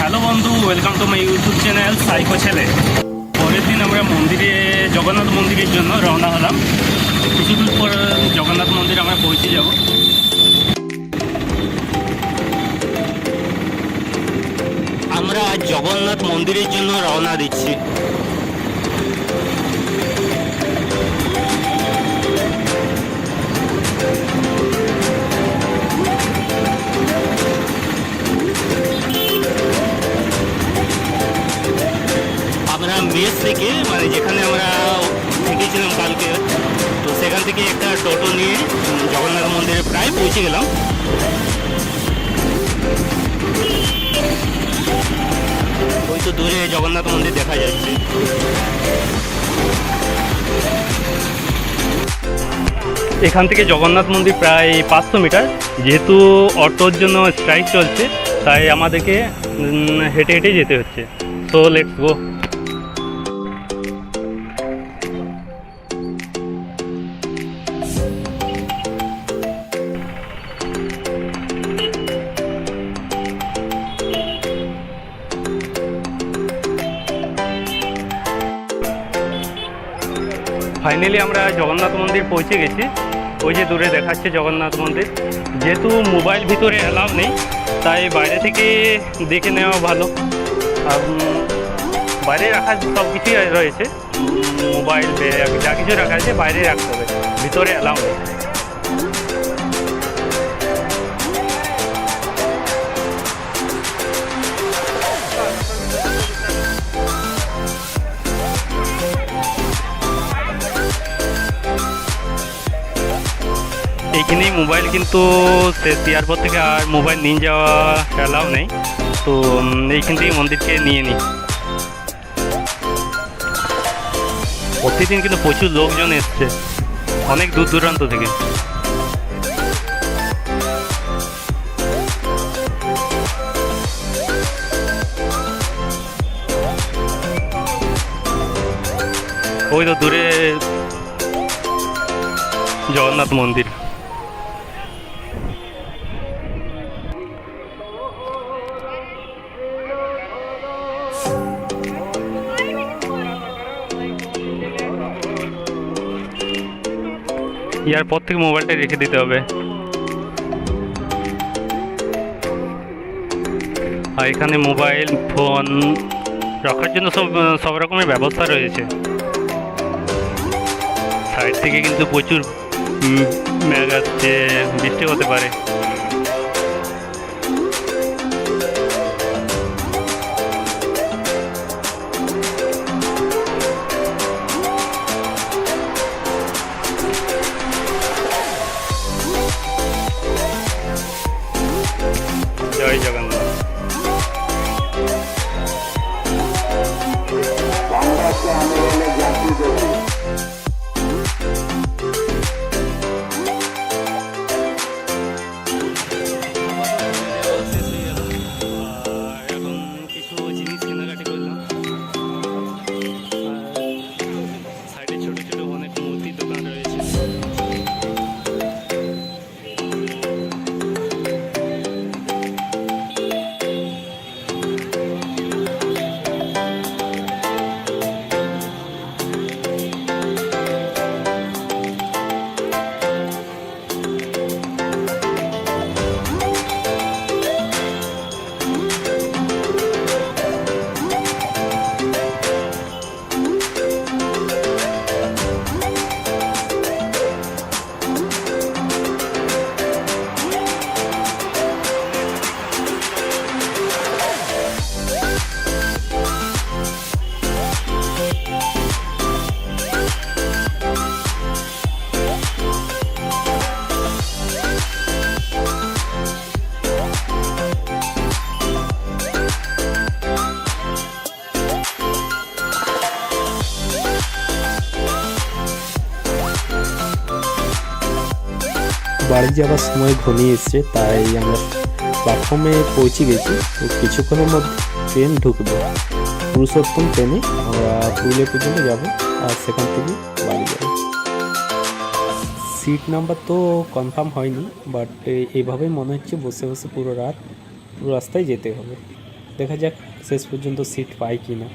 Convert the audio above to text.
Hello বন্ধু, welcome to my YouTube channel psycho ছেলে। পরের দিন আমরা জগন্নাথ মন্দিরের জন্য রওনা হলাম। কিছু দূর পর জগন্নাথ মন্দির আমরা পৌঁছে যাব। আমরা আজ জগন্নাথ মন্দিরের জন্য রওনা দিচ্ছি। আমরা মেস থেকে যেখানে আমরা থেকেছিলাম কালকে, তো সেখান থেকে একটা টোটো নিয়ে জগন্নাথ মন্দিরে প্রায় পৌঁছে গেলাম। ওই তো দূরে জগন্নাথ মন্দির দেখা যাচ্ছে। এখান থেকে জগন্নাথ মন্দির প্রায় 500 মিটার। যেহেতু অটোর জন্য স্ট্রাইক চলছে, তাই আমাদেরকে হেঁটে হেঁটে যেতে হচ্ছে। তো লেটস গো। ফাইনালি আমরা জগন্নাথ মন্দির পৌঁছে গেছি। ওই যে দূরে দেখাচ্ছে জগন্নাথ মন্দির। যেহেতু মোবাইল ভিতরে অ্যালাউ নেই, তাই বাইরে থেকে দেখে নেওয়া ভালো। আর বাইরে রাখা সব কিছুই রয়েছে, মোবাইল ব্যাগ যা কিছু রাখা আছে বাইরে রাখতে হবে, ভিতরে অ্যালাউ নেই। এইখানেই মোবাইল কিন্তু এয়ারপোর্ট থেকে আর মোবাইল নিয়ে যাওয়া অ্যালাউ নেই, তো এইখান থেকে মন্দিরকে নিয়ে নিই। প্রতিদিন কিন্তু প্রচুর লোকজন এসছে অনেক দূর দূরান্ত থেকে। ওই তো দূরে জগন্নাথ মন্দির। এয়ারপোর্ট থেকে মোবাইলটা রেখে দিতে হবে। আর এখানে মোবাইল ফোন রাখার জন্য সব রকমের ব্যবস্থা রয়েছে। সাইড থেকে কিন্তু প্রচুর মেঘ আসছে, বৃষ্টি হতে পারে। জয় জগন্নাথ। বাড়ি যাওয়ার সময় ঘনিয়ে এসছে, তাই আমরা প্ল্যাটফর্মে পৌঁছে গেছি। তো কিছুক্ষণের মধ্যে ট্রেন ঢুকবে। পুরুষোত্তম ট্রেনে আমরা পুরুলিয়া পর্যন্ত যাব, আর সেখান থেকে বাড়ি যাব। সিট নাম্বার তো কনফার্ম হয়নি, বাট এইভাবেই মনে হচ্ছে বসে বসে পুরো রাস্তায় যেতে হবে। দেখা যাক শেষ পর্যন্ত সিট পাই কি না।